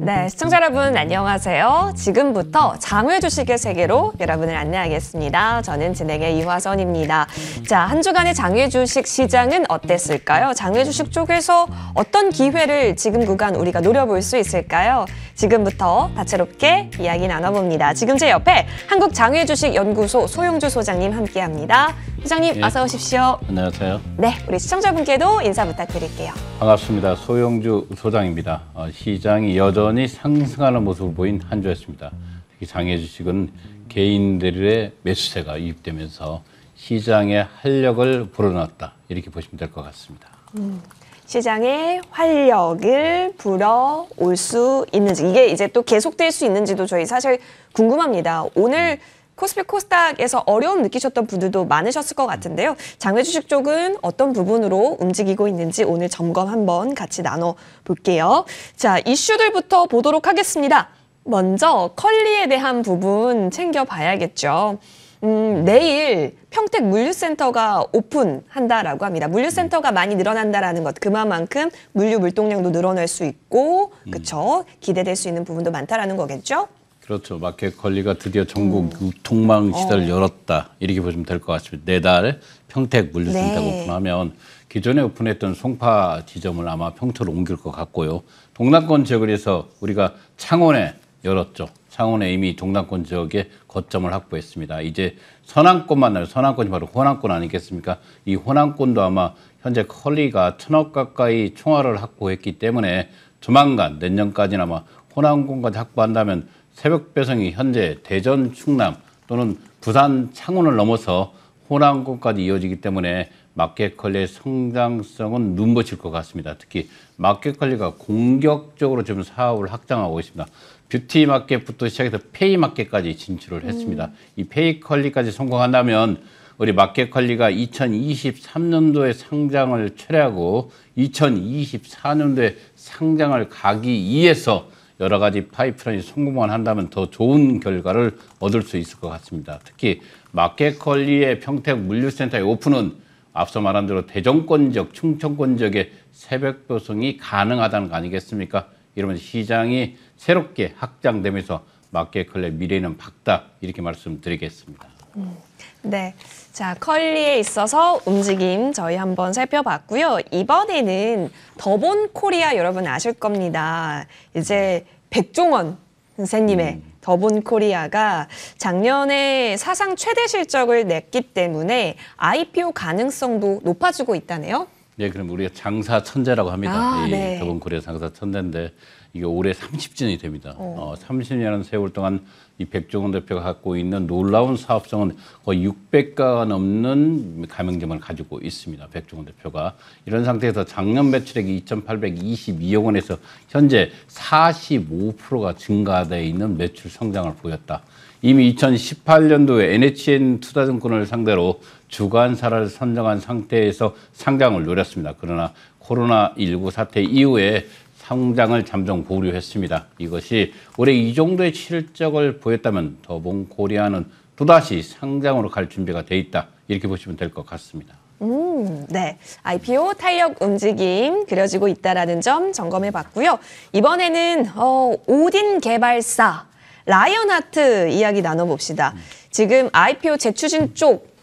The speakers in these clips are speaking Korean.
네, 시청자 여러분 안녕하세요. 지금부터 장외 주식의 세계로 여러분을 안내하겠습니다. 저는 진행의 이화선입니다. 자, 한 주간의 장외 주식 시장은 어땠을까요? 장외 주식 쪽에서 어떤 기회를 지금 구간 우리가 노려볼 수 있을까요? 지금부터 다채롭게 이야기 나눠봅니다. 지금 제 옆에 한국장외주식연구소 소용주 소장님 함께합니다. 소장님, 어서 오십시오. 안녕하세요. 네, 우리 시청자분께도 인사 부탁드릴게요. 반갑습니다. 소용주 소장입니다. 시장이 여전히 상승하는 모습을 보인 한 주였습니다. 특히 장외 주식은 개인들의 매수세가 유입되면서 시장의 활력을 불어넣었다. 이렇게 보시면 될 것 같습니다. 시장의 활력을 불어올 수 있는지, 이게 이제 또 계속될 수 있는지도 저희 사실 궁금합니다. 오늘 코스피 코스닥에서 어려움 느끼셨던 분들도 많으셨을 것 같은데요. 장외 주식 쪽은 어떤 부분으로 움직이고 있는지 오늘 점검 한번 같이 나눠볼게요. 자, 이슈들부터 보도록 하겠습니다. 먼저 컬리에 대한 부분 챙겨봐야겠죠. 내일 평택 물류센터가 오픈한다라고 합니다. 물류센터가 많이 늘어난다라는 것, 그만큼 물류 물동량도 늘어날 수 있고, 그렇죠? 기대될 수 있는 부분도 많다라는 거겠죠? 그렇죠. 마켓컬리가 드디어 전국 유통망 시설을 열었다. 이렇게 보시면 될 것 같습니다. 내달 평택 물류센터가 오픈하면 기존에 오픈했던 송파 지점을 아마 평택으로 옮길 것 같고요. 동남권 지역을 해서 우리가 창원에 열었죠. 창원에 이미 동남권 지역에 거점을 확보했습니다. 이제 서남권만 나요. 서남권이 바로 호남권 아니겠습니까? 이 호남권도 아마 현재 컬리가 1,000억 가까이 총알을 확보했기 때문에 조만간 내년까지는 아마 호남권까지 확보한다면 새벽 배송이 현재 대전, 충남 또는 부산, 창원을 넘어서 호남권까지 이어지기 때문에 마켓컬리의 성장성은 눈부실 것 같습니다. 특히 마켓컬리가 공격적으로 지금 사업을 확장하고 있습니다. 뷰티 마켓부터 시작해서 페이 마켓까지 진출을 했습니다. 이 페이컬리까지 성공한다면 우리 마켓컬리가 2023년도에 상장을 철회하고 2024년도에 상장을 가기 위해서 여러 가지 파이프라인이 성공만 한다면 더 좋은 결과를 얻을 수 있을 것 같습니다. 특히 마켓컬리의 평택 물류센터의 오픈은 앞서 말한 대로 대전권 지역, 충청권 지역의 새벽 배송이 가능하다는 거 아니겠습니까? 이러면 시장이 새롭게 확장되면서 마켓컬리의 미래는 밝다, 이렇게 말씀드리겠습니다. 네, 자, 컬리에 있어서 움직임 저희 한번 살펴봤고요. 이번에는 더본 코리아 여러분 아실 겁니다. 이제 백종원 선생님의 더본 코리아가 작년에 사상 최대 실적을 냈기 때문에 IPO 가능성도 높아지고 있다네요. 네, 그럼 우리가 장사 천재라고 합니다. 네. 더본 코리아 장사 천재인데 이게 올해 30주년이 됩니다. 30년의 세월 동안 이 백종원 대표가 갖고 있는 놀라운 사업성은 거의 600가가 넘는 가맹점을 가지고 있습니다. 백종원 대표가. 이런 상태에서 작년 매출액이 2,822억 원에서 현재 45%가 증가되어 있는 매출 성장을 보였다. 이미 2018년도에 NHN 투자증권을 상대로 주관사를 선정한 상태에서 상장을 노렸습니다. 그러나 코로나19 사태 이후에 상장을 잠정 보류했습니다. 이것이 올해 이 정도의 실적을 보였다면 더본 코리아는 또다시 상장으로 갈 준비가 돼 있다. 이렇게 보시면 될 것 같습니다. 네, IPO 탄력 움직임 그려지고 있다는 점 점검해 봤고요. 이번에는 오딘 개발사 라이언하트 이야기 나눠봅시다. 지금 IPO 재추진 쪽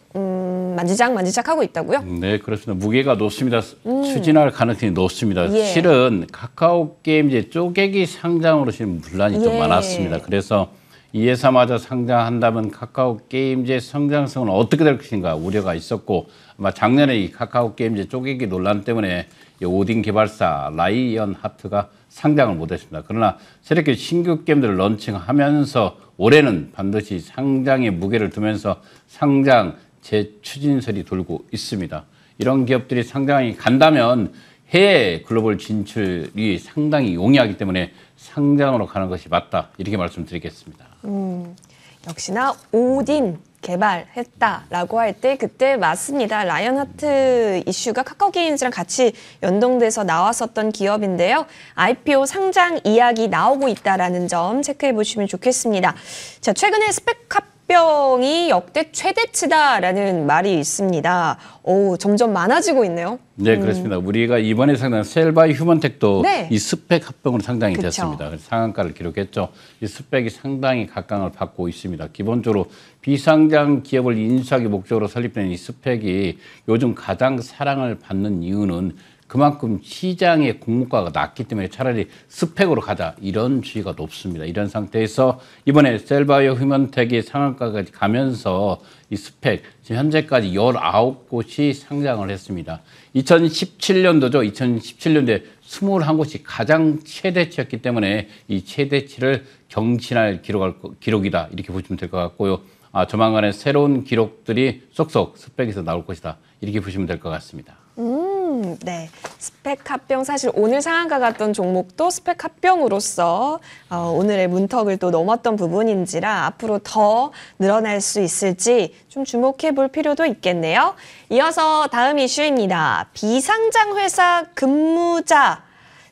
만지작 하고 있다고요? 네, 그렇습니다. 무게가 높습니다. 추진할 가능성이 높습니다. 예. 실은 카카오 게임즈 쪼개기 상장으로 지금 분란이 좀 많았습니다. 그래서 이 회사마저 상장한다면 카카오 게임즈의 성장성은 어떻게 될 것인가 우려가 있었고, 아마 작년에 이 카카오 게임즈 쪼개기 논란 때문에 이 오딘 개발사 라이언하트가 상장을 못했습니다. 그러나 새롭게 신규 게임들을 런칭하면서 올해는 반드시 상장에 무게를 두면서 상장 재추진설이 돌고 있습니다. 이런 기업들이 상장이 간다면 해외 글로벌 진출이 상당히 용이하기 때문에 상장으로 가는 것이 맞다, 이렇게 말씀드리겠습니다. 역시나 오딘 개발했다라고 할 때 그때 맞습니다. 라이언하트 이슈가 카카오 게임즈랑 같이 연동돼서 나왔었던 기업인데요. IPO 상장 이야기 나오고 있다라는 점 체크해 보시면 좋겠습니다. 자, 최근에 스펙캅 합병이 역대 최대치다라는 말이 있습니다. 오, 점점 많아지고 있네요. 네, 그렇습니다. 우리가 이번에 상당한 셀바이 휴먼텍도 네. 이 스펙 합병으로 상당히 그쵸. 됐습니다. 그래서 상한가를 기록했죠. 이 스펙이 상당히 각광을 받고 있습니다. 기본적으로 비상장 기업을 인수하기 목적으로 설립된 이 스펙이 요즘 가장 사랑을 받는 이유는 그만큼 시장의 공모가가 낮기 때문에 차라리 스펙으로 가자 이런 주의가 높습니다. 이런 상태에서 이번에 셀바이오 휴먼텍이 상한가까지 가면서 이 스펙 지금 현재까지 19곳이 상장을 했습니다. 2017년도죠. 2017년도에 21곳이 가장 최대치였기 때문에 이 최대치를 경신할 기록이다 이렇게 보시면 될 것 같고요. 조만간에 새로운 기록들이 쏙쏙 스펙에서 나올 것이다 이렇게 보시면 될 것 같습니다. 네. 스펙 합병 사실 오늘 상한가 갔던 종목도 스펙 합병으로서 오늘의 문턱을 또 넘었던 부분인지라 앞으로 더 늘어날 수 있을지 좀 주목해 볼 필요도 있겠네요. 이어서 다음 이슈입니다. 비상장 회사 근무자.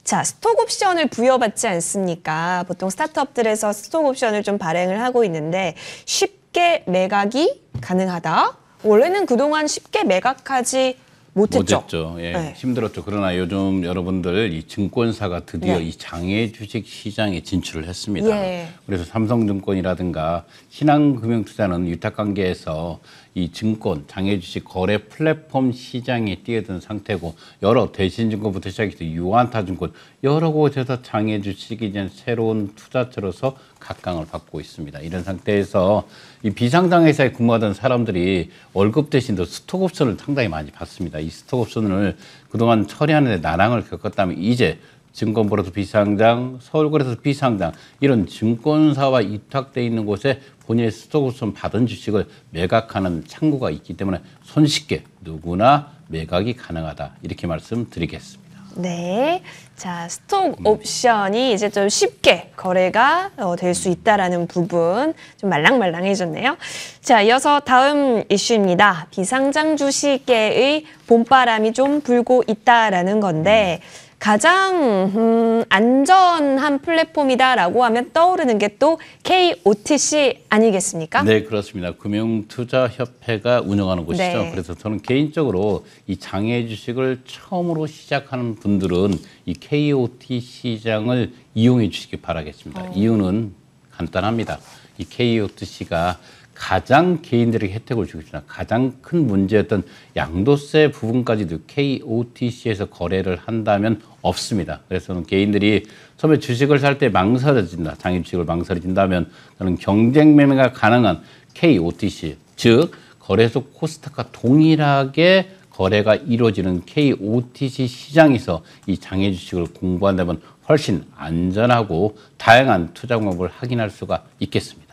자, 스톡 옵션을 부여받지 않습니까? 보통 스타트업들에서 스톡 옵션을 좀 발행을 하고 있는데 쉽게 매각이 가능하다? 원래는 그동안 쉽게 매각하지 못했죠. 예, 네. 힘들었죠. 그러나 요즘 여러분들 이 증권사가 드디어 네. 이 장외 주식 시장에 진출을 했습니다. 예. 그래서 삼성증권이라든가 신한금융투자는 위탁관계에서 이 증권, 장외 주식 거래 플랫폼 시장에 뛰어든 상태고 여러 대신증권부터 시작해서 유한타증권 여러 곳에서 장외 주식이 이제 새로운 투자처로서 각광을 받고 있습니다. 이런 상태에서 이 비상장회사에 근무하던 사람들이 월급 대신 더 스톡옵션을 상당히 많이 받습니다. 이 스톡옵션을 그동안 처리하는 데 난항을 겪었다면 이제 증권보로서 비상장, 서울거래소 비상장 이런 증권사와 위탁돼 있는 곳에 본인의 스톡옵션 받은 주식을 매각하는 창구가 있기 때문에 손쉽게 누구나 매각이 가능하다 이렇게 말씀드리겠습니다. 네. 자, 스톡 옵션이 이제 좀 쉽게 거래가 될 수 있다라는 부분 좀 말랑말랑해졌네요. 자, 이어서 다음 이슈입니다. 비상장 주식계의 봄바람이 좀 불고 있다라는 건데 가장 안전한 플랫폼이다라고 하면 떠오르는 게 또 KOTC 아니겠습니까? 네, 그렇습니다. 금융투자협회가 운영하는 곳이죠. 네. 그래서 저는 개인적으로 이 장외 주식을 처음으로 시작하는 분들은 이 KOT 시장을 이용해 주시기 바라겠습니다. 이유는 간단합니다. 이 KOTC가 가장 개인들에게 혜택을 주고 있습니다. 가장 큰 문제였던 양도세 부분까지도 KOTC에서 거래를 한다면 없습니다. 그래서 저는 개인들이 처음에 주식을 살 때 망설여진다. 장외 주식을 망설여진다면 저는 경쟁 매매가 가능한 KOTC, 즉 거래소 코스닥과 동일하게 거래가 이루어지는 KOTC 시장에서 이 장외 주식을 공부한다면 훨씬 안전하고 다양한 투자 방법을 확인할 수가 있겠습니다.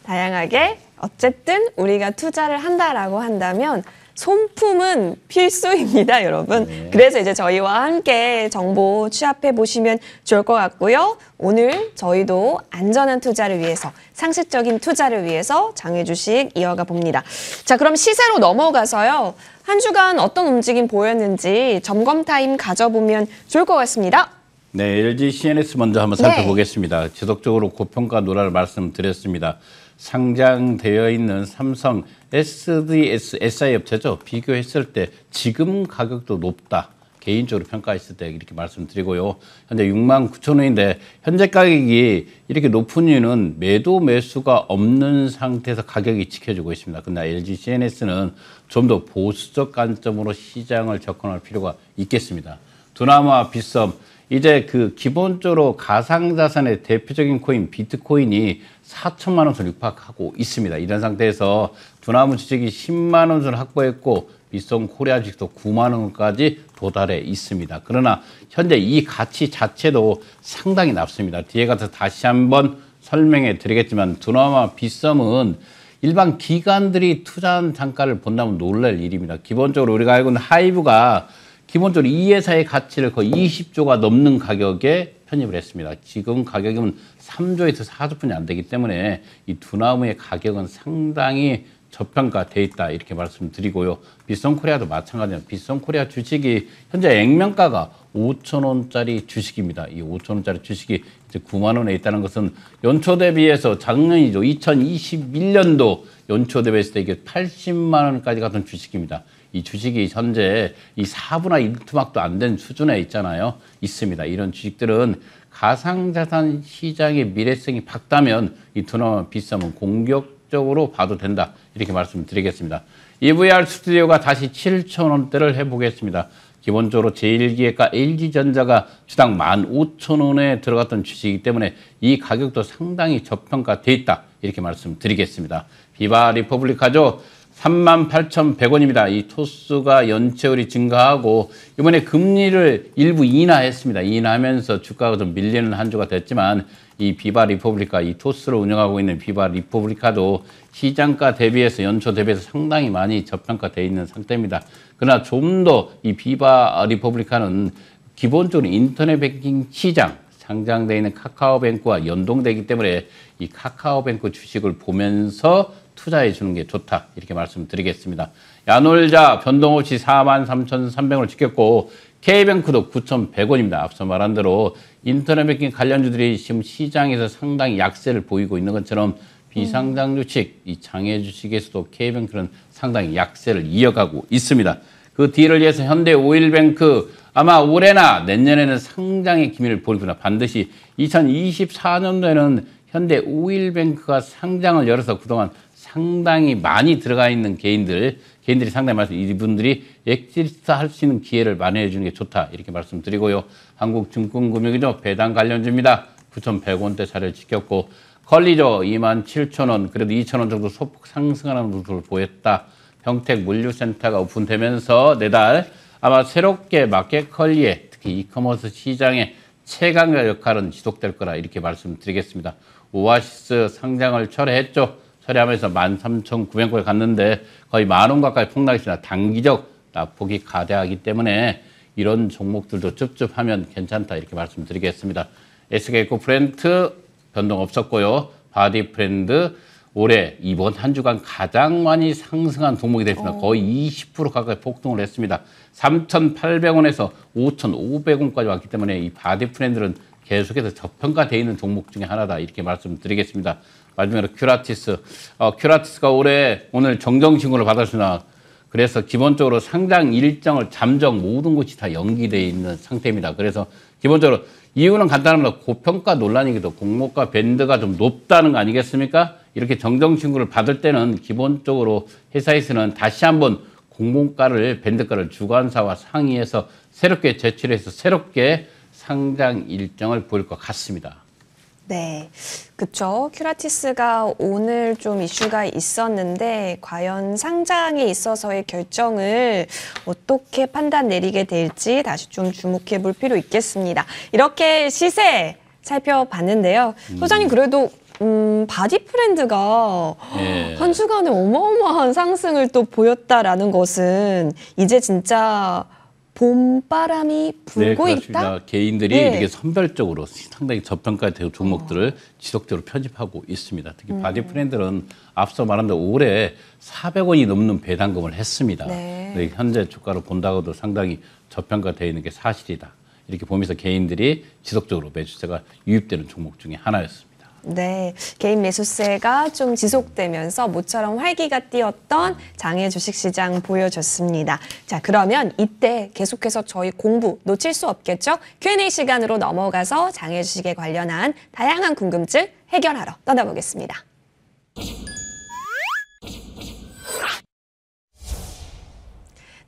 다양하게 어쨌든 우리가 투자를 한다라고 한다면 손품은 필수입니다, 여러분. 네. 그래서 이제 저희와 함께 정보 취합해 보시면 좋을 것 같고요. 오늘 저희도 안전한 투자를 위해서, 상식적인 투자를 위해서 장외 주식 이어가 봅니다. 자, 그럼 시세로 넘어가서요. 한 주간 어떤 움직임 보였는지 점검 타임 가져보면 좋을 것 같습니다. 네, LG CNS 먼저 한번 네. 살펴보겠습니다. 지속적으로 고평가 노라를 말씀드렸습니다. 상장되어 있는 삼성 SDS SI 업체죠. 비교했을 때 지금 가격도 높다. 개인적으로 평가했을 때 이렇게 말씀드리고요. 현재 69,000원인데 현재 가격이 이렇게 높은 이유는 매도 매수가 없는 상태에서 가격이 지켜지고 있습니다. 근데 LG CNS는 좀 더 보수적 관점으로 시장을 접근할 필요가 있겠습니다. 두나무와 빗썸 이제 그 기본적으로 가상자산의 대표적인 코인 비트코인이 4천만 원 선 육박하고 있습니다. 이런 상태에서 두나무 주식이 10만 원 선 확보했고 빗썸 코리아 주식도 9만 원까지 도달해 있습니다. 그러나 현재 이 가치 자체도 상당히 낮습니다. 뒤에 가서 다시 한번 설명해 드리겠지만 두나무와 빗썸은 일반 기관들이 투자한 단가를 본다면 놀랄 일입니다. 기본적으로 우리가 알고 있는 하이브가 기본적으로 이 회사의 가치를 거의 20조가 넘는 가격에 편입을 했습니다. 지금 가격은 3조에서 4조뿐이 안 되기 때문에 이 두나무의 가격은 상당히 저평가돼 있다 이렇게 말씀드리고요. 빗성코리아도 마찬가지입니다. 빗성코리아 주식이 현재 액면가가 5,000원짜리 주식입니다. 이 5,000원짜리 주식이 이제 9만 원에 있다는 것은 연초 대비해서 작년이죠. 2021년도 연초 대비했을 때 이게 80만 원까지 갔던 주식입니다. 이 주식이 현재 이 4분의 1토막도 안 된 수준에 있잖아요. 있습니다. 이런 주식들은 가상자산 시장의 미래성이 밝다면 이 두나무 비싸면 공격적으로 봐도 된다. 이렇게 말씀드리겠습니다. EVR 스튜디오가 다시 7,000원대를 해보겠습니다. 기본적으로 제1기획과 LG전자가 주당 15,000원에 들어갔던 주식이기 때문에 이 가격도 상당히 저평가돼 있다. 이렇게 말씀드리겠습니다. 비바 리퍼블리카죠. 38,100원입니다. 이 토스가 연체율이 증가하고 이번에 금리를 일부 인하했습니다. 인하하면서 주가가 좀 밀리는 한 주가 됐지만 이 비바 리퍼블리카, 이 토스를 운영하고 있는 비바 리퍼블리카도 시장가 대비해서 연초 대비해서 상당히 많이 저평가되어 있는 상태입니다. 그러나 좀 더 이 비바 리퍼블리카는 기본적으로 인터넷 뱅킹 시장 상장되어 있는 카카오뱅크와 연동되기 때문에 이 카카오뱅크 주식을 보면서 투자해 주는 게 좋다 이렇게 말씀드리겠습니다. 야놀자 변동 없이 43,300원을 지켰고 K뱅크도 9,100원입니다. 앞서 말한 대로 인터넷 뱅킹 관련주들이 지금 시장에서 상당히 약세를 보이고 있는 것처럼 비상장 주식, 이 장외 주식에서도 K뱅크는 상당히 약세를 이어가고 있습니다. 그 뒤를 이어서 현대오일뱅크 아마 올해나 내년에는 상장의 기미를 보이구나. 반드시 2024년도에는 현대오일뱅크가 상장을 열어서 그동안 상당히 많이 들어가 있는 개인들이 상당히 많아서 이분들이 엑시트 할 수 있는 기회를 마련해 주는 게 좋다. 이렇게 말씀드리고요. 한국증권금융이죠. 배당 관련주입니다. 9,100원대 자리를 지켰고 컬리죠. 27,000원. 그래도 2,000원 정도 소폭 상승하는 모습을 보였다. 평택물류센터가 오픈되면서 내달 아마 새롭게 마켓컬리에 특히 이커머스 시장의 최강자 역할은 지속될 거라 이렇게 말씀드리겠습니다. 오아시스 상장을 철회했죠. 철회하면서 13,900원에 갔는데 거의 10,000원 가까이 폭락했습니다. 단기적 낙폭이 가대하기 때문에 이런 종목들도 찝찝하면 괜찮다 이렇게 말씀드리겠습니다. SK에코 브랜트 변동 없었고요. 바디 브랜드 올해 이번 한 주간 가장 많이 상승한 종목이 됐습니다. 거의 20% 가까이 폭등을 했습니다. 3,800원에서 5,500원까지 왔기 때문에 이 바디 브랜드는 계속해서 저평가되어 있는 종목 중에 하나다 이렇게 말씀드리겠습니다. 마지막으로 큐라티스. 큐라티스가 오늘 정정신고를 받았으나 그래서 기본적으로 상장 일정을 잠정 모든 것이 다 연기되어 있는 상태입니다. 그래서 기본적으로 이유는 간단합니다. 고평가 논란이기도 공모가 밴드가 좀 높다는 거 아니겠습니까? 이렇게 정정신고를 받을 때는 기본적으로 회사에서는 다시 한번 공모가를 밴드가를 주관사와 상의해서 새롭게 제출해서 새롭게 상장 일정을 보일 것 같습니다. 네, 그쵸. 큐라티스가 오늘 좀 이슈가 있었는데 과연 상장에 있어서의 결정을 어떻게 판단 내리게 될지 다시 좀 주목해 볼 필요 있겠습니다. 이렇게 시세 살펴봤는데요. 소장님 그래도 바디 브랜드가 한 주간에 어마어마한 상승을 또 보였다라는 것은 이제 진짜 봄바람이 불고 있다? 개인들이 이렇게 선별적으로 상당히 저평가된 종목들을 지속적으로 편집하고 있습니다. 특히 바디 브랜드는 앞서 말한 대로 올해 400원이 넘는 배당금을 했습니다. 네. 현재 주가를 본다고도 상당히 저평가되어 있는 게 사실이다. 이렇게 보면서 개인들이 지속적으로 매수세가 유입되는 종목 중에 하나였습니다. 네, 개인 매수세가 좀 지속되면서 모처럼 활기가 띄었던 장외 주식시장 보여줬습니다. 자, 그러면 이때 계속해서 저희 공부 놓칠 수 없겠죠? Q&A 시간으로 넘어가서 장외 주식에 관련한 다양한 궁금증 해결하러 떠나보겠습니다.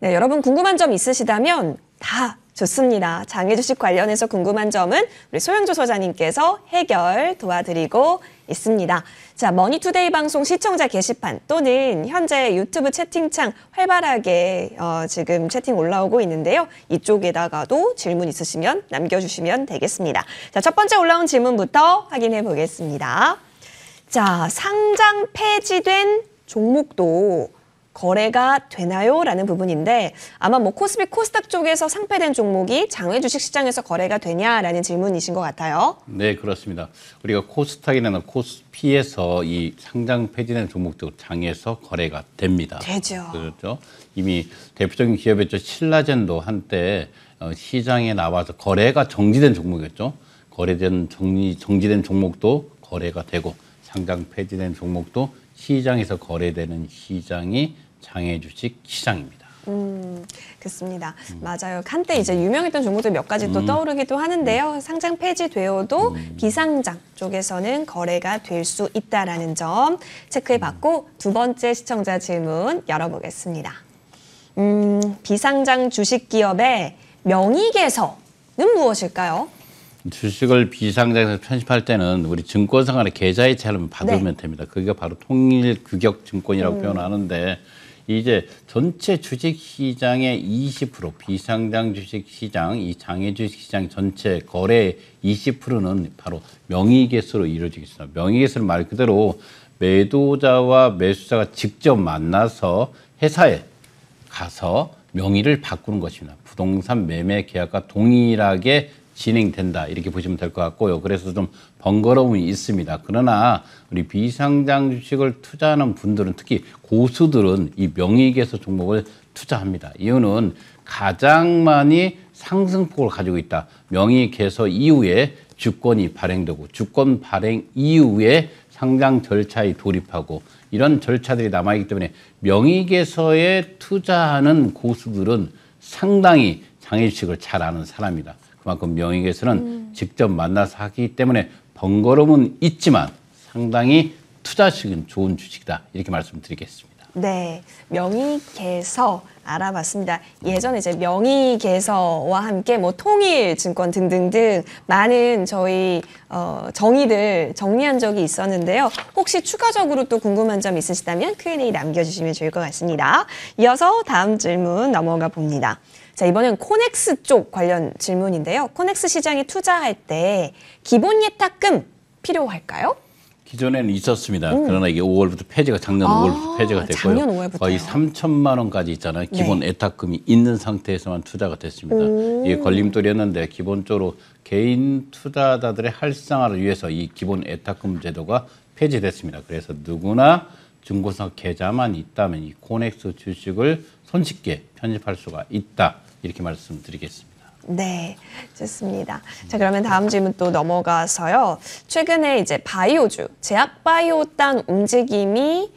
네, 여러분 궁금한 점 있으시다면 다 좋습니다. 장외 주식 관련해서 궁금한 점은 우리 소영조 소장님께서 해결 도와드리고 있습니다. 자, 머니투데이 방송 시청자 게시판 또는 현재 유튜브 채팅창 활발하게 지금 채팅 올라오고 있는데요. 이쪽에다가도 질문 있으시면 남겨주시면 되겠습니다. 자, 첫 번째 올라온 질문부터 확인해 보겠습니다. 자, 상장 폐지된 종목도 거래가 되나요? 라는 부분인데 아마 뭐 코스피 코스닥 쪽에서 상폐된 종목이 장외 주식시장에서 거래가 되냐라는 질문이신 것 같아요. 네, 그렇습니다. 우리가 코스닥이나 코스피에서 이 상장 폐지된 종목들 장에서 거래가 됩니다. 되죠. 그렇죠. 이미 대표적인 기업이었죠. 신라젠도 한때 시장에 나와서 거래가 정지된 종목이었죠. 정지된 종목도 거래가 되고 상장 폐지된 종목도 시장에서 거래되는 시장이 장외 주식 시장입니다. 그렇습니다. 맞아요. 한때 이제 유명했던 종목들 몇 가지 또 떠오르기도 하는데요. 상장 폐지되어도 비상장 쪽에서는 거래가 될 수 있다라는 점 체크해봤고 두 번째 시청자 질문 열어보겠습니다. 비상장 주식 기업의 명의개서는 무엇일까요? 주식을 비상장에서 편입할 때는 우리 증권상한의 계좌이체를 받으면 됩니다. 그게 바로 통일규격증권이라고 표현하는데 이제 전체 주식시장의 20% 비상장 주식시장, 이 장외 주식시장 전체 거래 20%는 바로 명의개수로 이루어지겠습니다. 명의개수는 말 그대로 매도자와 매수자가 직접 만나서 회사에 가서 명의를 바꾸는 것입니다. 부동산 매매 계약과 동일하게 진행된다 이렇게 보시면 될 것 같고요. 그래서 좀 번거로움이 있습니다. 그러나 우리 비상장 주식을 투자하는 분들은 특히 고수들은 이 명의개수 종목을 투자합니다. 이유는 가장 많이 상승폭을 가지고 있다. 명의개수 이후에 주권이 발행되고 주권 발행 이후에 상장 절차에 돌입하고 이런 절차들이 남아있기 때문에 명의개수에 투자하는 고수들은 상당히 장외주식을 잘 아는 사람이다. 그만큼 명의개수는 직접 만나서 하기 때문에 번거로움은 있지만 상당히 투자식은 좋은 주식이다. 이렇게 말씀드리겠습니다. 네, 명의개서 알아봤습니다. 예전에 이제 명의개서와 함께 뭐 통일증권 등등등 많은 저희 정의들 정리한 적이 있었는데요. 혹시 추가적으로 또 궁금한 점 있으시다면 Q&A 남겨주시면 좋을 것 같습니다. 이어서 다음 질문 넘어가 봅니다. 자, 이번엔 코넥스 쪽 관련 질문인데요. 코넥스 시장에 투자할 때 기본 예탁금 필요할까요? 기존에는 있었습니다. 그러나 이게 5월부터 폐지가 작년 5월부터 폐지가 됐고요. 작년 5월부터요? 거의 3천만 원까지 있잖아요. 기본 예탁금이 있는 상태에서만 투자가 됐습니다. 이게 걸림돌이었는데 기본적으로 개인 투자자들의 활성화를 위해서 이 기본 예탁금 제도가 폐지됐습니다. 그래서 누구나 증권사 계좌만 있다면 이 코넥스 주식을 손쉽게 편입할 수가 있다. 이렇게 말씀드리겠습니다. 네, 좋습니다. 자, 그러면 다음 질문 또 넘어가서요. 최근에 이제 바이오주, 제약바이오 딴 움직임이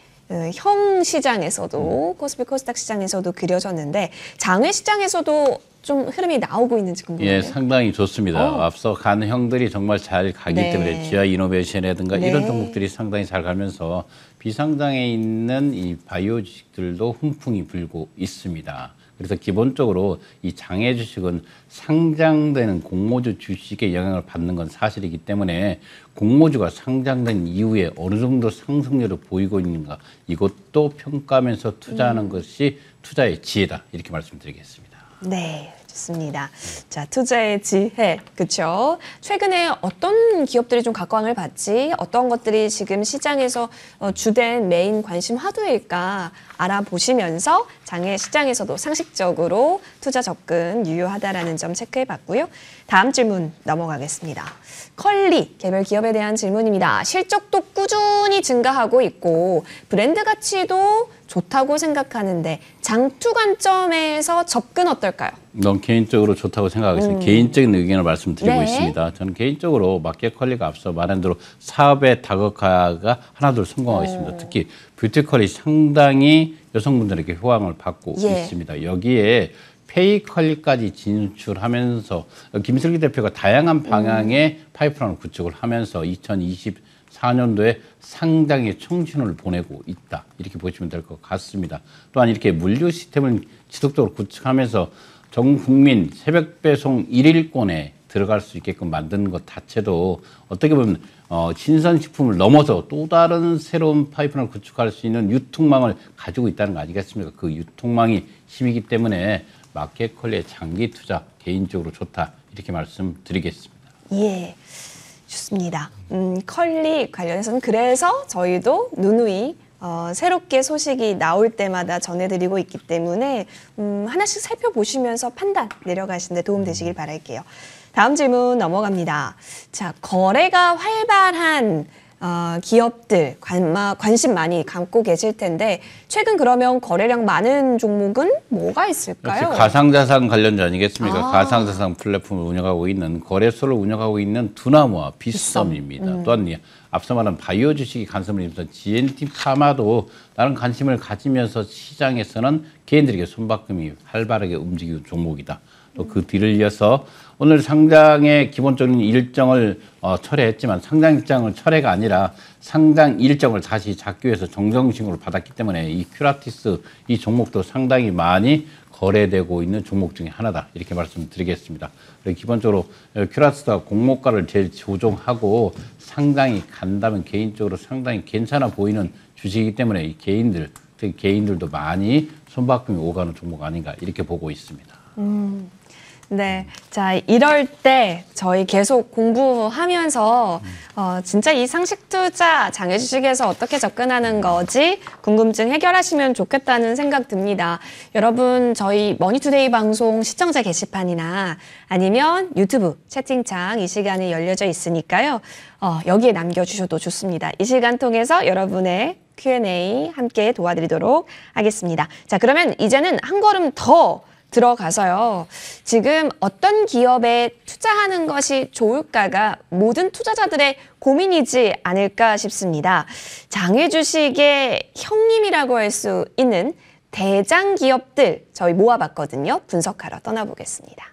형 시장에서도 코스피 코스닥 시장에서도 그려졌는데 장외 시장에서도 좀 흐름이 나오고 있는지 궁금해요. 예, 상당히 좋습니다. 앞서 간 형들이 정말 잘 가기 때문에 지아 이노베이션이라든가 이런 종목들이 상당히 잘 가면서 비상장에 있는 이 바이오 주식들도 훈풍이 불고 있습니다. 그래서 기본적으로 이 장외 주식은 상장되는 공모주 주식의 영향을 받는 건 사실이기 때문에 공모주가 상장된 이후에 어느 정도 상승률을 보이고 있는가 이것도 평가하면서 투자하는 것이 투자의 지혜다 이렇게 말씀드리겠습니다. 네, 좋습니다. 자, 투자의 지혜, 그렇죠? 최근에 어떤 기업들이 좀 각광을 받지? 어떤 것들이 지금 시장에서 주된 메인 관심 화두일까 알아보시면서 장외 시장에서도 상식적으로 투자 접근 유효하다라는 점 체크해봤고요. 다음 질문 넘어가겠습니다. 컬리 개별 기업에 대한 질문입니다. 실적도 꾸준히 증가하고 있고 브랜드 가치도 좋다고 생각하는데 장투 관점에서 접근 어떨까요? 넌 개인적으로 좋다고 생각하겠습니다. 개인적인 의견을 말씀드리고 있습니다. 저는 개인적으로 마켓컬리가 앞서 말한 대로 사업의 다각화가 하나둘 성공하고 있습니다. 특히 뷰티컬리 상당히 여성분들에게 호황을 받고 있습니다. 여기에 페이컬리까지 진출하면서 김슬기 대표가 다양한 방향의 파이프라인을 구축을 하면서 2024년도에 상당히 청춘을 보내고 있다. 이렇게 보시면 될 것 같습니다. 또한 이렇게 물류 시스템을 지속적으로 구축하면서 전 국민 새벽 배송 1일권에 들어갈 수 있게끔 만드는 것 자체도 어떻게 보면 신선식품을 넘어서 또 다른 새로운 파이프라인을 구축할 수 있는 유통망을 가지고 있다는 거 아니겠습니까? 그 유통망이 힘이기 때문에 마켓컬리의 장기 투자 개인적으로 좋다 이렇게 말씀드리겠습니다. 예, 좋습니다. 컬리 관련해서는 그래서 저희도 누누이 새롭게 소식이 나올 때마다 전해드리고 있기 때문에 하나씩 살펴보시면서 판단 내려가시는데 도움되시길 바랄게요. 다음 질문 넘어갑니다. 자, 거래가 활발한 기업들 관심 많이 갖고 계실 텐데 최근 그러면 거래량 많은 종목은 뭐가 있을까요? 역시 가상자산 관련주 아니겠습니까? 가상자산 플랫폼을 운영하고 있는 거래소를 운영하고 있는 두나무와 빗썸입니다. 또한 앞서 말한 바이오 주식이 관심을 입던 GNT 파마도 다른 관심을 가지면서 시장에서는 개인들에게 손바꿈이 활발하게 움직이는 종목이다. 또 그 뒤를 이어서 오늘 상장의 기본적인 일정을 철회했지만 상장 일정을 철회가 아니라 상장 일정을 다시 잡기위해서 정정신고를 받았기 때문에 이 큐라티스 이 종목도 상당히 많이 거래되고 있는 종목 중에 하나다 이렇게 말씀드리겠습니다. 기본적으로 큐라티스가 공모가를 제일 조정하고 상당히 간다면 개인적으로 상당히 괜찮아 보이는 주식이기 때문에 이 개인들 특히 개인들도 많이 손바꿈이 오가는 종목 아닌가 이렇게 보고 있습니다. 네. 자, 이럴 때 저희 계속 공부하면서 진짜 이 상식 투자 장외 주식에서 어떻게 접근하는 거지 궁금증 해결하시면 좋겠다는 생각 듭니다. 여러분, 저희 머니투데이 방송 시청자 게시판이나 아니면 유튜브 채팅창 이 시간에 열려져 있으니까요. 여기에 남겨주셔도 좋습니다. 이 시간 통해서 여러분의 Q&A 함께 도와드리도록 하겠습니다. 자, 그러면 이제는 한 걸음 더 들어가서요. 지금 어떤 기업에 투자하는 것이 좋을까가 모든 투자자들의 고민이지 않을까 싶습니다. 장외 주식의 형님이라고 할 수 있는 대장 기업들 저희 모아봤거든요. 분석하러 떠나보겠습니다.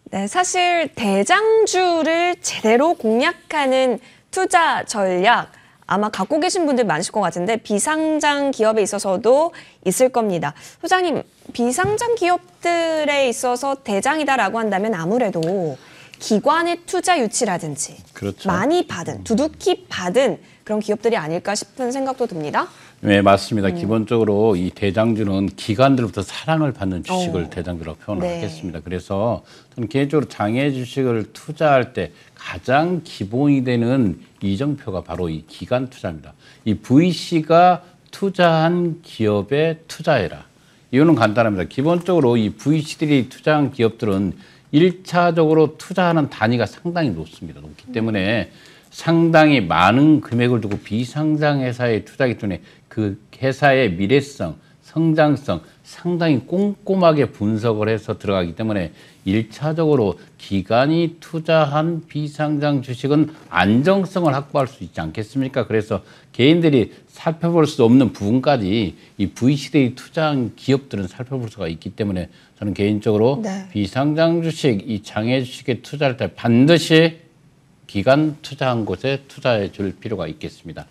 네, 사실 대장주를 제대로 공략하는 투자 전략 아마 갖고 계신 분들 많으실 것 같은데 비상장 기업에 있어서도 있을 겁니다. 소장님, 비상장 기업들에 있어서 대장이다라고 한다면 아무래도 기관의 투자 유치라든지 그렇죠. 많이 받은, 두둑히 받은 그런 기업들이 아닐까 싶은 생각도 듭니다. 네, 맞습니다. 기본적으로 이 대장주는 기관들부터 사랑을 받는 주식을 대장주라고 표현을 네. 하겠습니다. 그래서 저는 개인적으로 장외 주식을 투자할 때 가장 기본이 되는 이정표가 바로 이 기관 투자입니다. 이 VC가 투자한 기업에 투자해라. 이유는 간단합니다. 기본적으로 이 VC들이 투자한 기업들은 1차적으로 투자하는 단위가 상당히 높기 때문에 상당히 많은 금액을 두고 비상장 회사에 투자하기 때문에 그 회사의 미래성, 성장성 상당히 꼼꼼하게 분석을 해서 들어가기 때문에 1차적으로 기관이 투자한 비상장 주식은 안정성을 확보할 수 있지 않겠습니까? 그래서 개인들이 살펴볼 수 없는 부분까지 이 VC들이 투자한 기업들은 살펴볼 수가 있기 때문에 저는 개인적으로 비상장 주식, 이 장외 주식에 투자할 때 반드시 기관 투자한 곳에 투자해 줄 필요가 있겠습니다.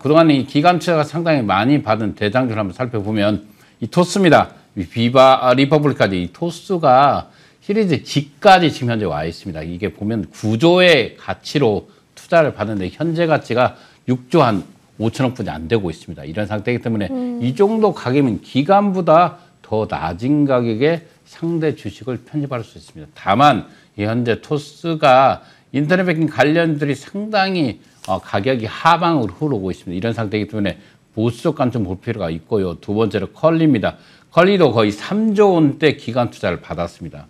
그동안 이 기관 투자가 상당히 많이 받은 대장주를 한번 살펴보면 이 토스입니다. 비바 리퍼블릭까지 이 토스가 시리즈 G까지 지금 현재 와 있습니다. 이게 보면 9조의 가치로 투자를 받는데 현재 가치가 6조 한 5천억 분이 안 되고 있습니다. 이런 상태이기 때문에 이 정도 가격이면 기관보다 더 낮은 가격에 상대 주식을 편입할 수 있습니다. 다만 현재 토스가 인터넷 뱅킹 관련들이 상당히 가격이 하방으로 흐르고 있습니다. 이런 상태이기 때문에 보수적 관점 볼 필요가 있고요. 두 번째로 컬리입니다. 컬리도 거의 3조 원대 기관 투자를 받았습니다.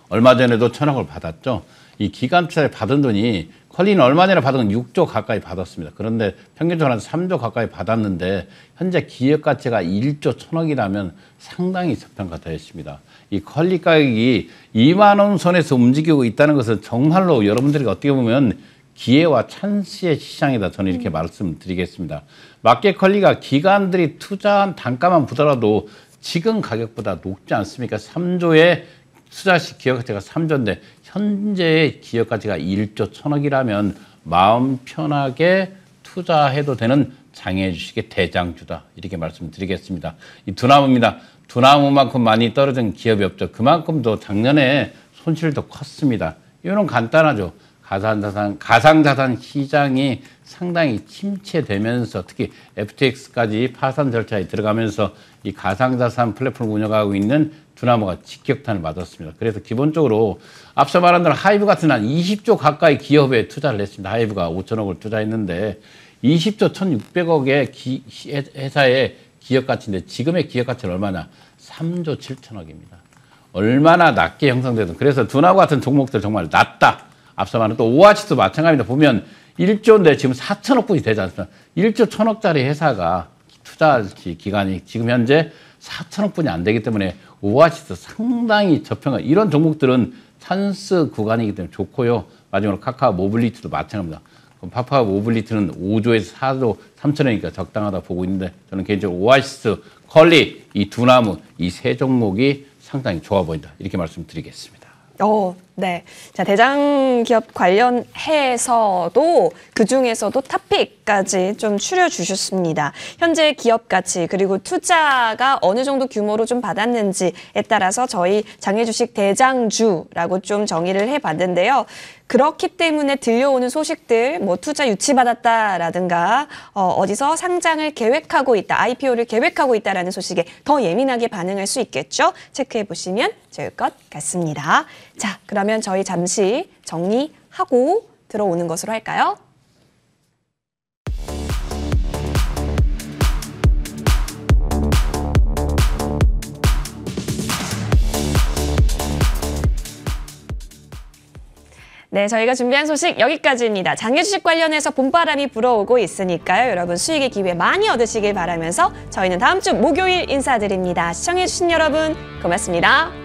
얼마 전에도 1,000억을 받았죠. 이 기관 투자를 받은 돈이 컬리는 얼마 전에 받은 건 6조 가까이 받았습니다. 그런데 평균적으로 한 3조 가까이 받았는데 현재 기업 가치가 1조 1,000억이라면 상당히 저평가되었습니다. 이 컬리 가격이 2만 원 선에서 움직이고 있다는 것은 정말로 여러분들이 어떻게 보면 기회와 찬스의 시장이다. 저는 이렇게 말씀드리겠습니다. 마켓 컬리가 기관들이 투자한 단가만 보더라도 지금 가격보다 높지 않습니까? 3조의 투자시 기업 가치가 3조인데 현재의 기업 가치가 1조 1,000억이라면 마음 편하게 투자해도 되는 장애 주식의 대장주다. 이렇게 말씀드리겠습니다. 이 두나무입니다. 두나무만큼 많이 떨어진 기업이 없죠. 그만큼 더 작년에 손실도 컸습니다. 이거는 간단하죠. 가상자산 시장이 상당히 침체되면서 특히 FTX까지 파산 절차에 들어가면서 이 가상자산 플랫폼을 운영하고 있는 두나무가 직격탄을 맞았습니다. 그래서 기본적으로 앞서 말한 대로 하이브 같은 한 20조 가까이 기업에 투자를 했습니다. 하이브가 5천억을 투자했는데 20조 1,600억의 회사의 기업 가치인데 지금의 기업 가치는 얼마냐? 3조 7천억입니다. 얼마나 낮게 형성되든 그래서 두나무 같은 종목들 정말 낮다. 앞서 말한 또 오아시스도 마찬가지입니다. 보면 1조인데 지금 4천억 분이 되지 않습니까? 1조 1,000억짜리 회사가 투자 기간이 지금 현재 4천억 분이 안 되기 때문에 오아시스 상당히 저평가. 이런 종목들은 찬스 구간이기 때문에 좋고요. 마지막으로 카카오 모빌리티도 마찬가지입니다. 그럼 카카오 모빌리티는 5조에서 4조 3천억이니까 적당하다 보고 있는데 저는 개인적으로 오아시스, 컬리, 이 두나무 이 세 종목이 상당히 좋아 보인다. 이렇게 말씀드리겠습니다. 네. 자, 대장 기업 관련해서도 그중에서도 탑픽까지 좀 추려주셨습니다. 현재 기업 가치 그리고 투자가 어느 정도 규모로 좀 받았는지에 따라서 저희 장외주식 대장주라고 좀 정의를 해봤는데요. 그렇기 때문에 들려오는 소식들, 뭐 투자 유치받았다라든가 어디서 상장을 계획하고 있다, IPO를 계획하고 있다라는 소식에 더 예민하게 반응할 수 있겠죠. 체크해 보시면 좋을 것 같습니다. 자, 그러면 저희 잠시 정리하고 들어오는 것으로 할까요? 네, 저희가 준비한 소식 여기까지입니다. 장외주식 관련해서 봄바람이 불어오고 있으니까요. 여러분 수익의 기회 많이 얻으시길 바라면서 저희는 다음 주 목요일 인사드립니다. 시청해주신 여러분 고맙습니다.